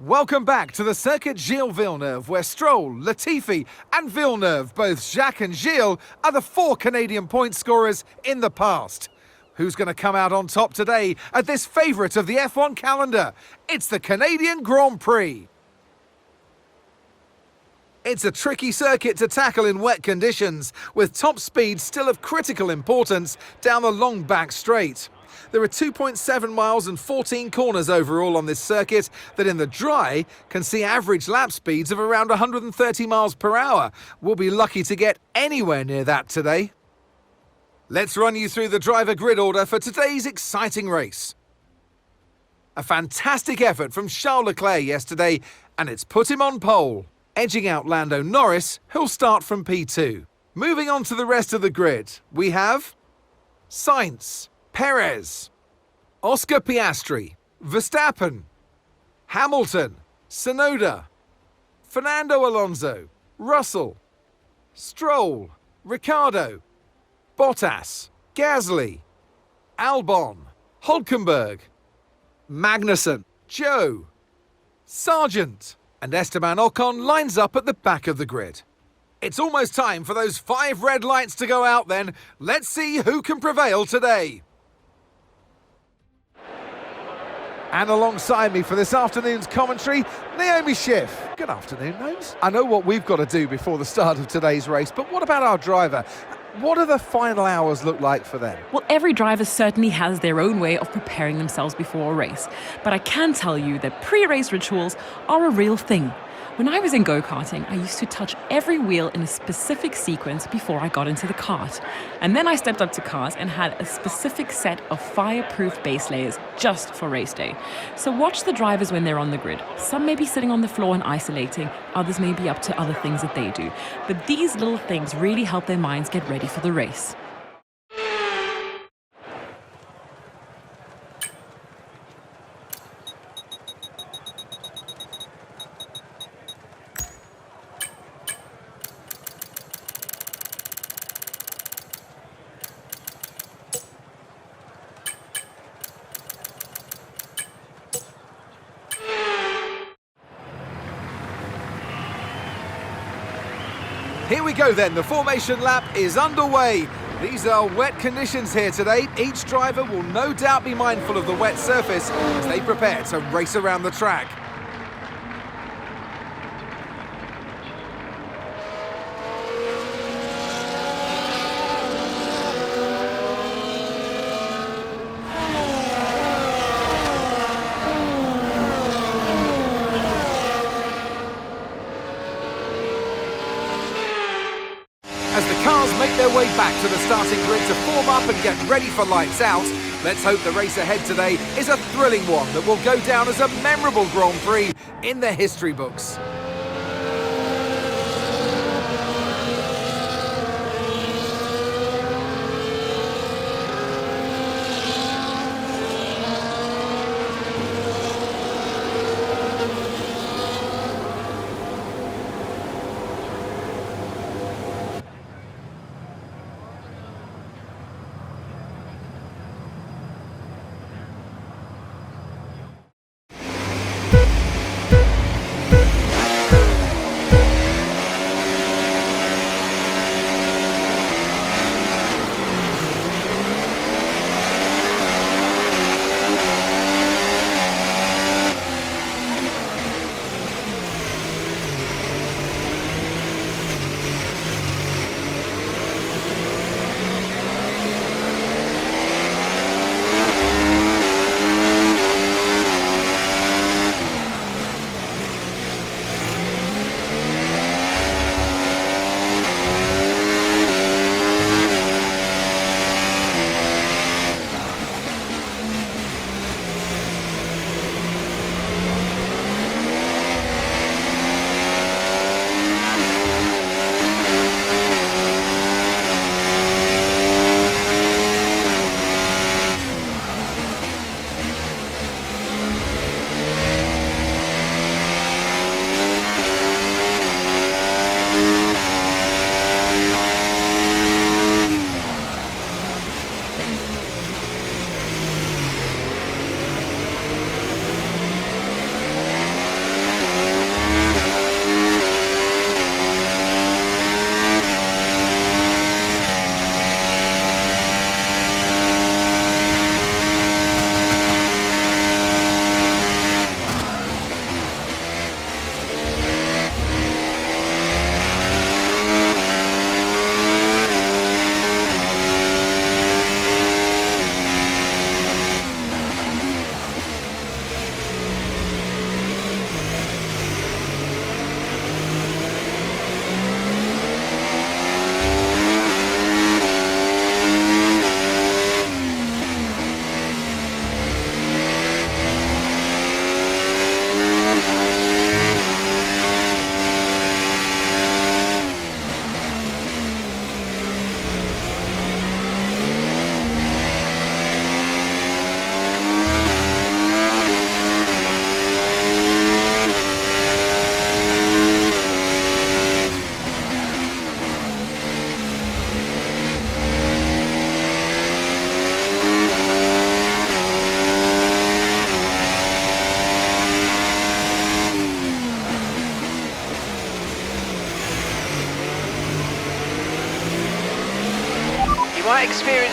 Welcome back to the Circuit Gilles Villeneuve, where Stroll, Latifi and Villeneuve, both Jacques and Gilles, are the 4 Canadian point scorers in the past. Who's going to come out on top today at this favourite of the F1 calendar? It's the Canadian Grand Prix. It's a tricky circuit to tackle in wet conditions, with top speed still of critical importance down the long back straight. There are 2.7 miles and 14 corners overall on this circuit that in the dry can see average lap speeds of around 130 miles per hour. We'll be lucky to get anywhere near that today. Let's run you through the driver grid order for today's exciting race. A fantastic effort from Charles Leclerc yesterday, and it's put him on pole, edging out Lando Norris, who'll start from P2. Moving on to the rest of the grid, we have Sainz, Perez, Oscar Piastri, Verstappen, Hamilton, Tsunoda, Fernando Alonso, Russell, Stroll, Ricciardo, Bottas, Gasly, Albon, Hülkenberg, Magnussen, Joe, Sargent, and Esteban Ocon lines up at the back of the grid. It's almost time for those 5 red lights to go out then. Let's see who can prevail today. And alongside me for this afternoon's commentary, Naomi Schiff. Good afternoon, Nose. I know what we've got to do before the start of today's race, but what about our driver? What do the final hours look like for them? Well, every driver certainly has their own way of preparing themselves before a race. But I can tell you that pre-race rituals are a real thing. When I was in go-karting, I used to touch every wheel in a specific sequence before I got into the kart. And then I stepped up to cars and had a specific set of fireproof base layers just for race day. So watch the drivers when they're on the grid. Some may be sitting on the floor and isolating, others may be up to other things that they do. But these little things really help their minds get ready for the race. Here we go then, the formation lap is underway. These are wet conditions here today. Each driver will no doubt be mindful of the wet surface as they prepare to race around the track. As the cars make their way back to the starting grid to form up and get ready for lights out, let's hope the race ahead today is a thrilling one that will go down as a memorable Grand Prix in the history books.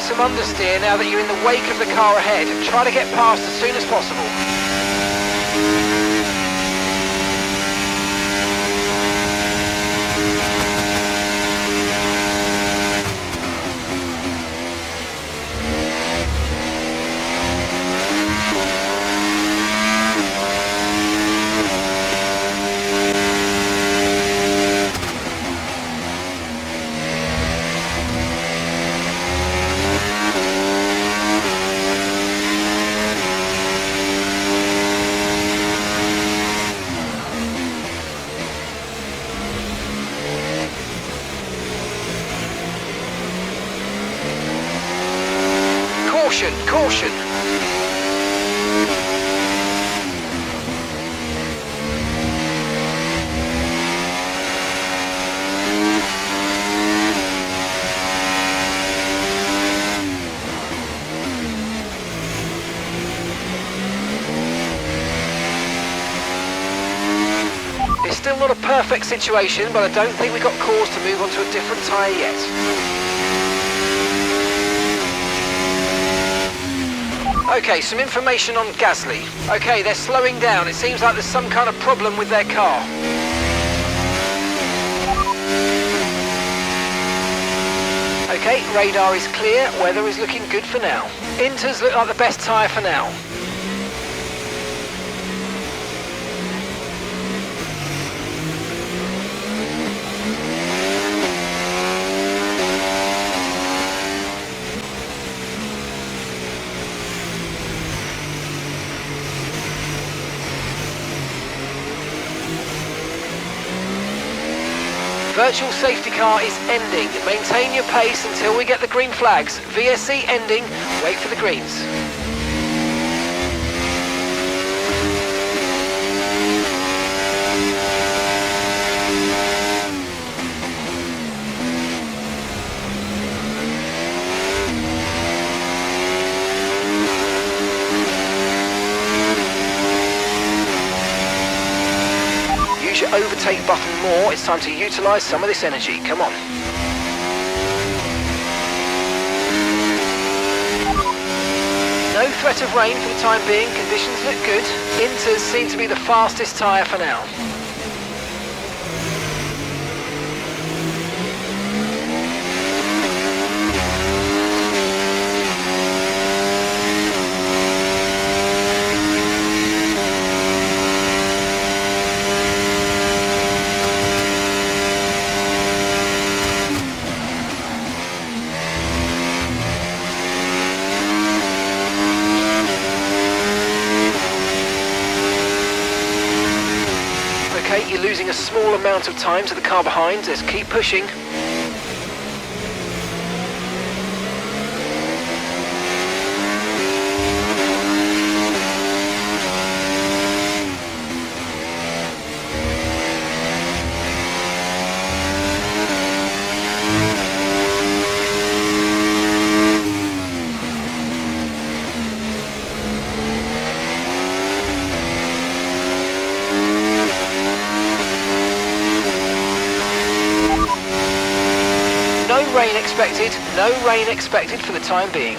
some understeer now that you're in the wake of the car ahead. Try to get past as soon as possible. Caution, caution. It's still not a perfect situation, but I don't think we've got cause to move on to a different tyre yet. Okay, some information on Gasly. Okay, they're slowing down. It seems like there's some kind of problem with their car. Okay, radar is clear. Weather is looking good for now. Inters look like the best tyre for now. Virtual safety car is ending. Maintain your pace until we get the green flags. VSC ending. Wait for the greens. Use your overtake button more. It's time to utilise some of this energy. Come on. No threat of rain for the time being. Conditions look good. Inters seem to be the fastest tyre for now. Okay, you're losing a small amount of time to the car behind. Let's keep pushing. No rain expected. No rain expected for the time being.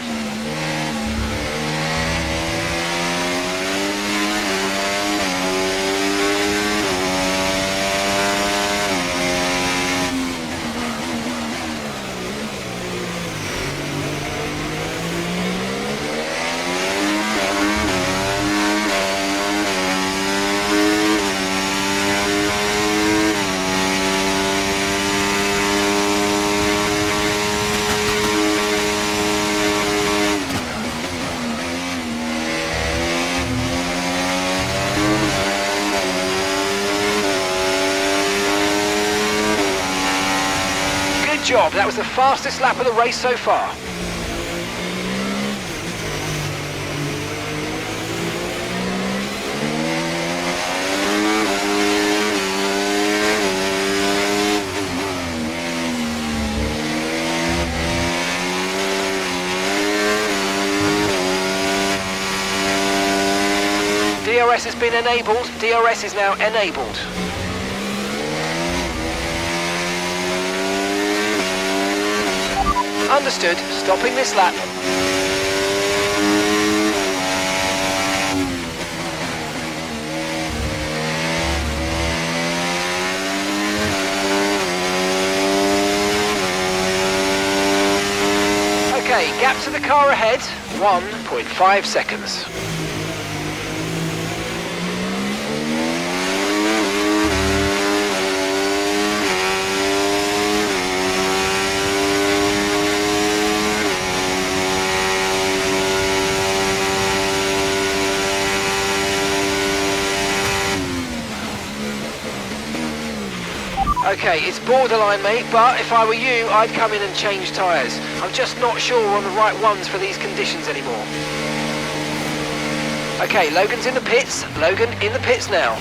Good job. That was the fastest lap of the race so far. DRS has been enabled. DRS is now enabled. Understood. Stopping this lap. Okay, gap to the car ahead, 1.5 seconds. Okay, it's borderline, mate, but if I were you, I'd come in and change tyres. I'm just not sure we're on the right ones for these conditions anymore. Okay, Logan's in the pits. Logan in the pits now.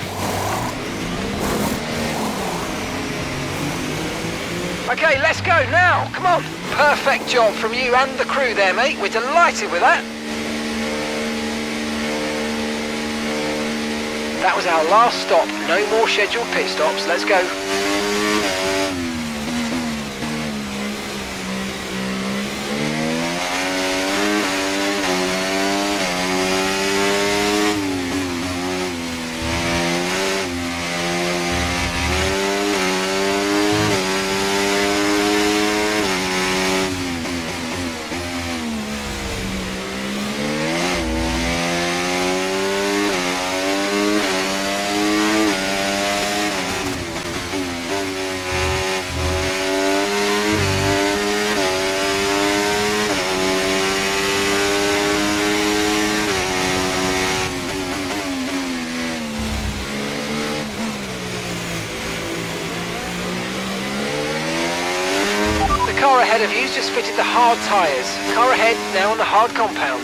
Okay, let's go now. Come on. Perfect job from you and the crew there, mate. We're delighted with that. That was our last stop. No more scheduled pit stops. Let's go. Car ahead of you's just fitted the hard tyres. Car ahead now on the hard compound.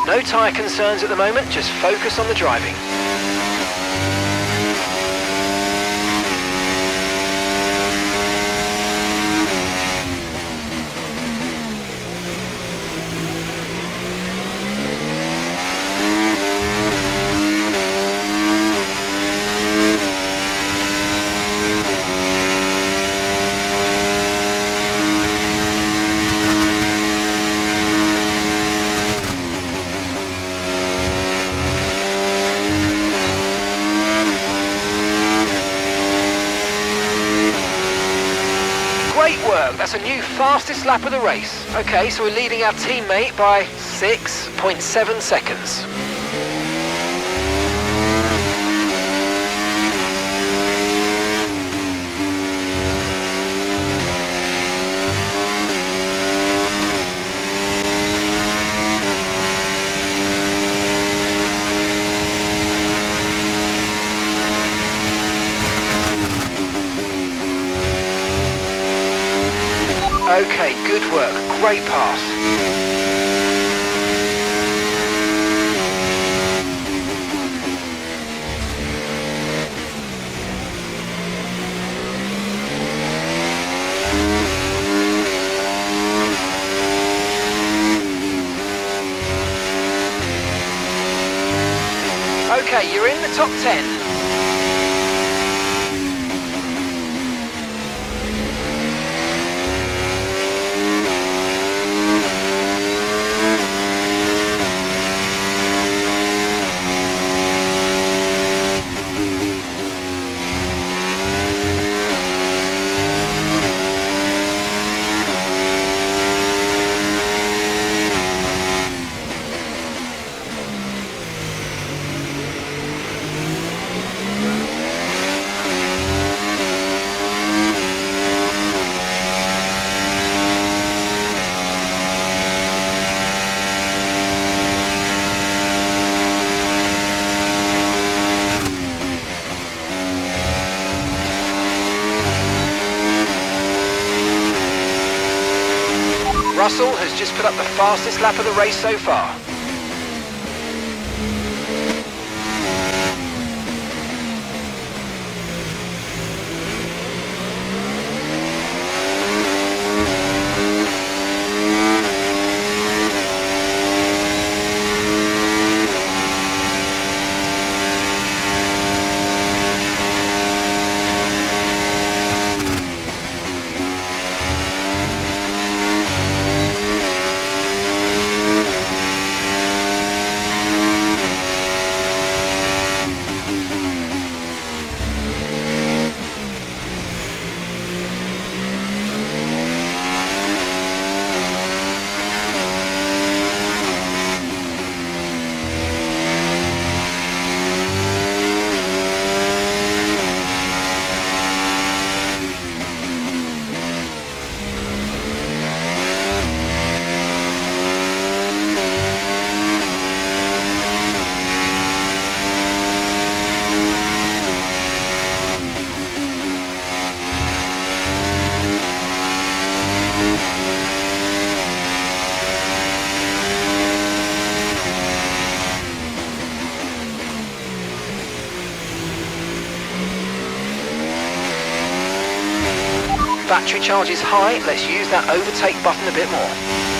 No tyre concerns at the moment, just focus on the driving. Great work, that's a new fastest lap of the race. Okay, so we're leading our teammate by 6.7 seconds. Okay, good work. Great pass. Okay, you're in the top 10. Russell has just put up the fastest lap of the race so far. battery charge is high, let's use that overtake button a bit more.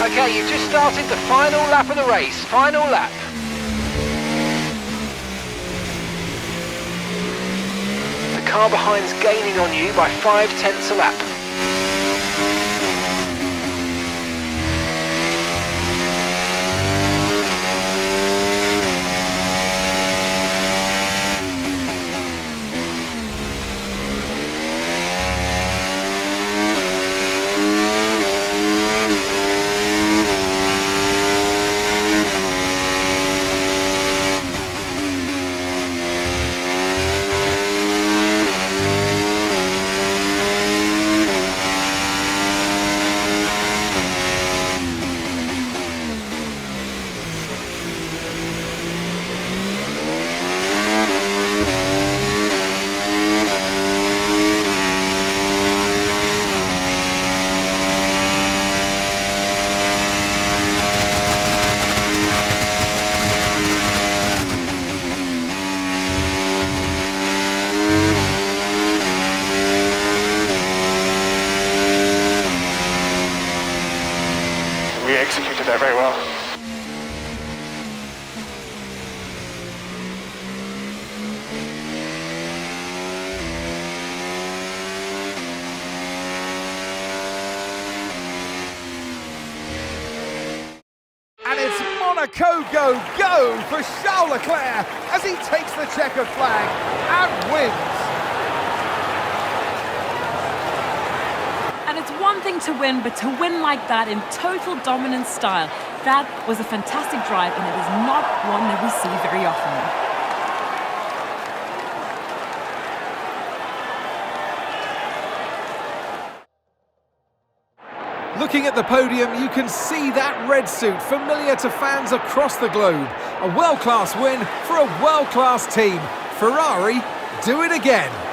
Okay, you've just started the final lap of the race. Final lap. The car behind's gaining on you by 0.5 a lap. We executed that very well. And it's Monaco go for Charles Leclerc as he takes the checkered flag and wins. And it's one thing to win, but to win like that in total dominant style, that was a fantastic drive, and it is not one that we see very often. Looking at the podium, you can see that red suit familiar to fans across the globe. A world-class win for a world-class team. Ferrari, do it again.